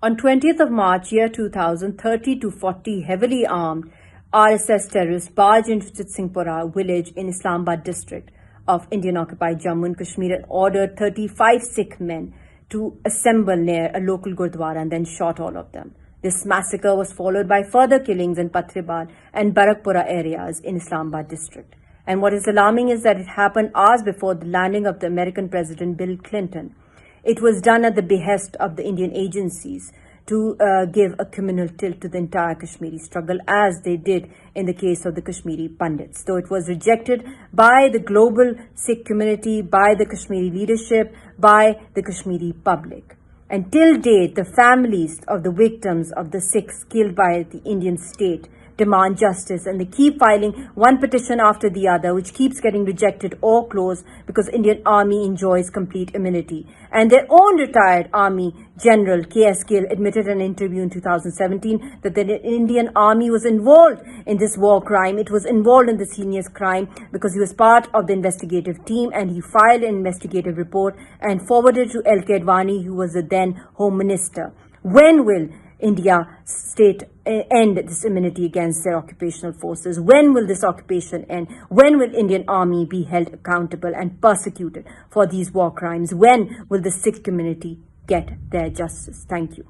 On 20th of March, year 2000, 30 to 40 heavily armed RSS terrorists barged into Chitsingsipura village in Islamabad district of Indian-occupied Jammu and Kashmir and ordered 35 Sikh men to assemble near a local Gurdwara and then shot all of them. This massacre was followed by further killings in Pathribad and Barakpura areas in Islamabad district. And what is alarming is that it happened hours before the landing of the American President Bill Clinton. It was done at the behest of the Indian agencies to give a communal tilt to the entire Kashmiri struggle, as they did in the case of the Kashmiri Pandits. Though it was rejected by the global Sikh community, by the Kashmiri leadership, by the Kashmiri public. And till date, the families of the victims of the Sikhs killed by the Indian state demand justice, and they keep filing one petition after the other, which keeps getting rejected or closed because Indian Army enjoys complete immunity. And their own retired Army General K.S. Gill admitted in an interview in 2017 that the Indian Army was involved in this war crime. It was involved in this heinous crime because he was part of the investigative team, and he filed an investigative report and forwarded to L.K. Advani, who was the then Home Minister. When will India state end this immunity against their occupational forces? When will this occupation end? When will Indian Army be held accountable and persecuted for these war crimes? When will the Sikh community get their justice? Thank you.